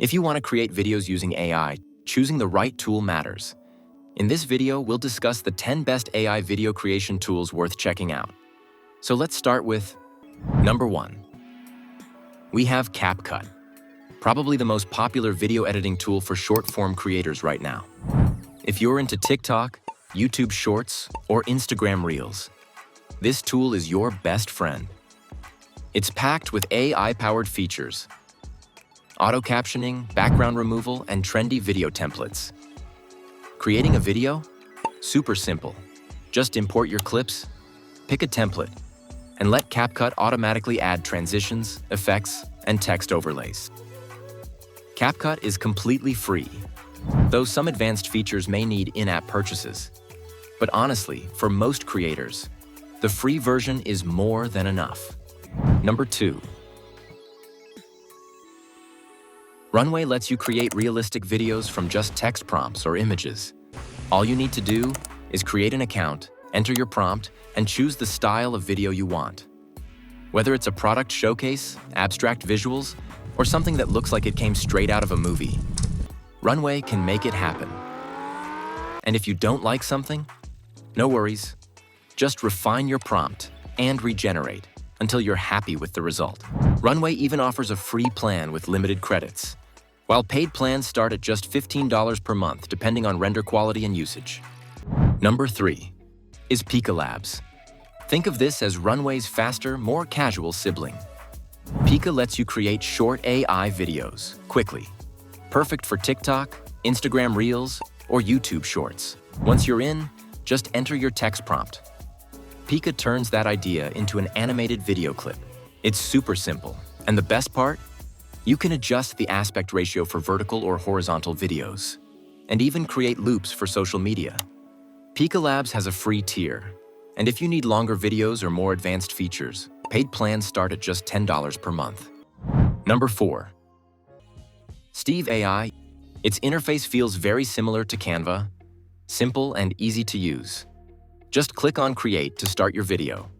If you want to create videos using AI, choosing the right tool matters. In this video, we'll discuss the 10 best AI video creation tools worth checking out. So let's start with number 1. We have CapCut, probably the most popular video editing tool for short-form creators right now. If you're into TikTok, YouTube Shorts, or Instagram Reels, this tool is your best friend. It's packed with AI-powered features, auto-captioning, background removal, and trendy video templates. Creating a video? Super simple. Just import your clips, pick a template, and let CapCut automatically add transitions, effects, and text overlays. CapCut is completely free, though some advanced features may need in-app purchases. But honestly, for most creators, the free version is more than enough. Number 2. Runway lets you create realistic videos from just text prompts or images. All you need to do is create an account, enter your prompt, and choose the style of video you want. Whether it's a product showcase, abstract visuals, or something that looks like it came straight out of a movie, Runway can make it happen. And if you don't like something, no worries. Just refine your prompt and regenerate until you're happy with the result. Runway even offers a free plan with limited credits, while paid plans start at just $15 per month depending on render quality and usage. Number 3 is Pika Labs. Think of this as Runway's faster, more casual sibling. Pika lets you create short AI videos quickly, perfect for TikTok, Instagram Reels, or YouTube Shorts. Once you're in, just enter your text prompt. Pika turns that idea into an animated video clip. It's super simple, and the best part? You can adjust the aspect ratio for vertical or horizontal videos, and even create loops for social media. Pika Labs has a free tier, and if you need longer videos or more advanced features, paid plans start at just $10 per month. Number 4. Steve AI. Its interface feels very similar to Canva, simple and easy to use. Just click on Create to start your video.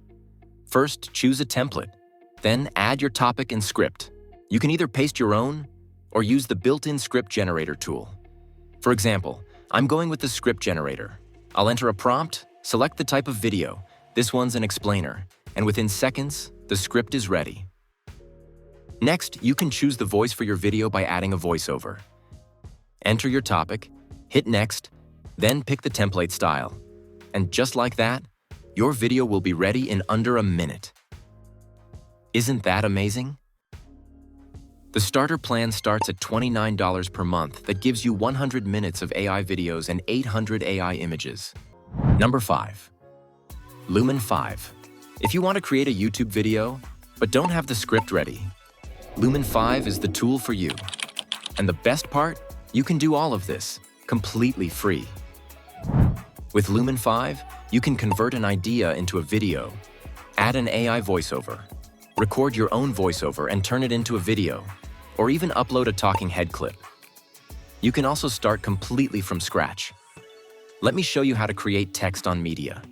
First, choose a template, then add your topic and script. You can either paste your own or use the built-in script generator tool. For example, I'm going with the script generator. I'll enter a prompt, select the type of video. This one's an explainer, and within seconds, the script is ready. Next, you can choose the voice for your video by adding a voiceover. Enter your topic, hit Next, then pick the template style. And just like that, your video will be ready in under a minute. Isn't that amazing? The starter plan starts at $29 per month that gives you 100 minutes of AI videos and 800 AI images. Number 5. Lumen 5. If you want to create a YouTube video, but don't have the script ready, Lumen 5 is the tool for you. And the best part? You can do all of this completely free. With Lumen 5, you can convert an idea into a video, add an AI voiceover, record your own voiceover and turn it into a video, or even upload a talking head clip. You can also start completely from scratch. Let me show you how to create text on media.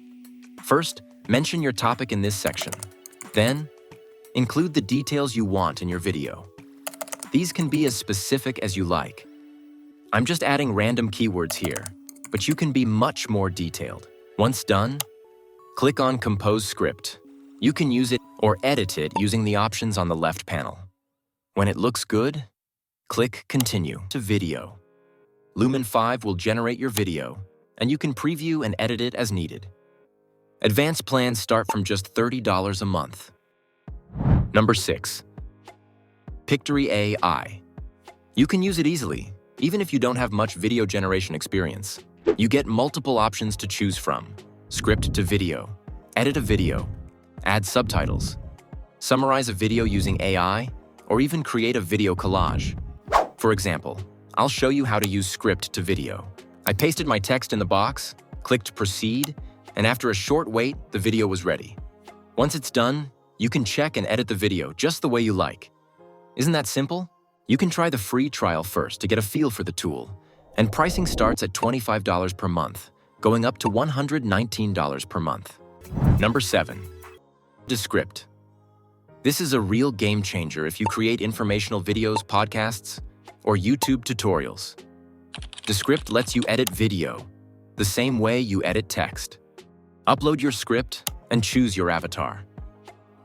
First, mention your topic in this section. Then, include the details you want in your video. These can be as specific as you like. I'm just adding random keywords here, but you can be much more detailed. Once done, click on Compose Script. You can use it or edit it using the options on the left panel. When it looks good, click Continue to Video. Lumen 5 will generate your video, and you can preview and edit it as needed. Advanced plans start from just $30 a month. Number 6. Pictory AI. You can use it easily, even if you don't have much video generation experience. You get multiple options to choose from: script to video, edit a video, add subtitles, summarize a video using AI, or even create a video collage. For example, I'll show you how to use script to video. I pasted my text in the box, clicked Proceed, and after a short wait, the video was ready. Once it's done, you can check and edit the video just the way you like. Isn't that simple? You can try the free trial first to get a feel for the tool, and pricing starts at $25 per month, going up to $119 per month. Number 7. Descript. This is a real game changer if you create informational videos, podcasts, or YouTube tutorials. Descript lets you edit video, the same way you edit text. Upload your script and choose your avatar.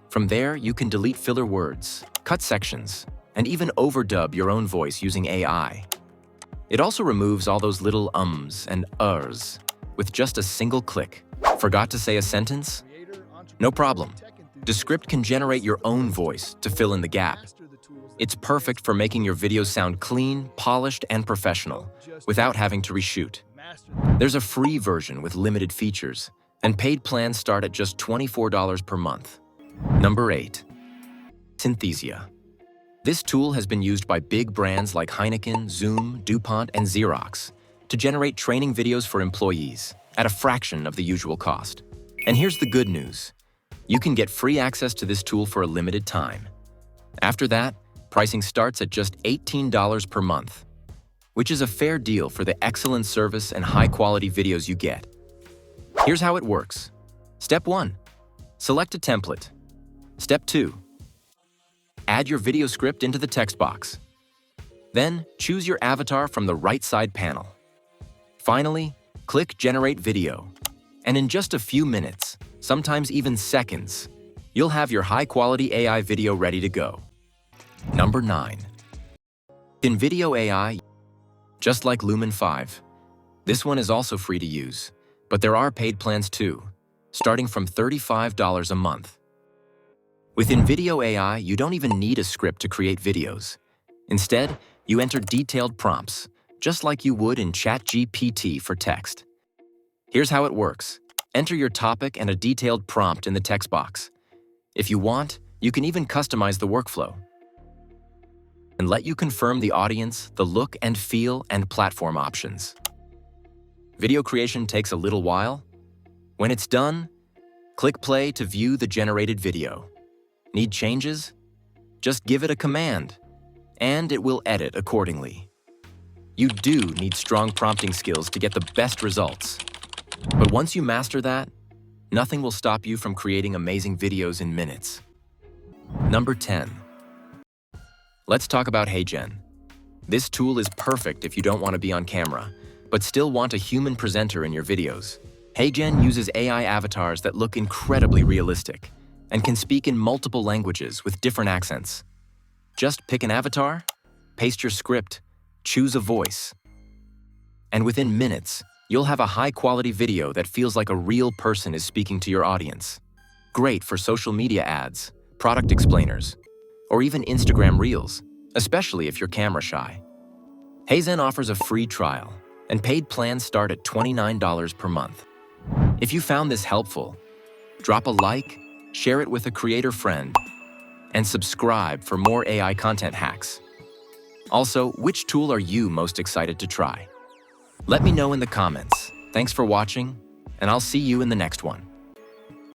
From there, you can delete filler words, cut sections, and even overdub your own voice using AI. It also removes all those little ums and ers with just a single click. Forgot to say a sentence? No problem. Descript can generate your own voice to fill in the gap. It's perfect for making your videos sound clean, polished, and professional without having to reshoot. There's a free version with limited features, and paid plans start at just $24 per month. Number 8. Synthesia. This tool has been used by big brands like Heineken, Zoom, DuPont, and Xerox to generate training videos for employees at a fraction of the usual cost. And here's the good news. You can get free access to this tool for a limited time. After that, pricing starts at just $18 per month, which is a fair deal for the excellent service and high-quality videos you get. Here's how it works. Step 1. Select a template. Step 2. Add your video script into the text box. Then, choose your avatar from the right side panel. Finally, click Generate Video. And in just a few minutes, sometimes even seconds, you'll have your high-quality AI video ready to go. Number 9. Invideo AI. Just like Lumen 5, this one is also free to use, but there are paid plans too, starting from $35 a month. With invideo AI, you don't even need a script to create videos. Instead, you enter detailed prompts, just like you would in ChatGPT for text. Here's how it works. Enter your topic and a detailed prompt in the text box. If you want, you can even customize the workflow and let you confirm the audience, the look and feel, and platform options. Video creation takes a little while. When it's done, click play to view the generated video. Need changes? Just give it a command, and it will edit accordingly. You do need strong prompting skills to get the best results. But once you master that, nothing will stop you from creating amazing videos in minutes. Number 10. Let's talk about HeyGen. This tool is perfect if you don't want to be on camera, but still want a human presenter in your videos. HeyGen uses AI avatars that look incredibly realistic and can speak in multiple languages with different accents. Just pick an avatar, paste your script, choose a voice, and within minutes, you'll have a high-quality video that feels like a real person is speaking to your audience. Great for social media ads, product explainers, or even Instagram Reels, especially if you're camera shy. HeyGen offers a free trial, and paid plans start at $29 per month. If you found this helpful, drop a like, share it with a creator friend, and subscribe for more AI content hacks. Also, which tool are you most excited to try? Let me know in the comments. Thanks for watching, and I'll see you in the next one.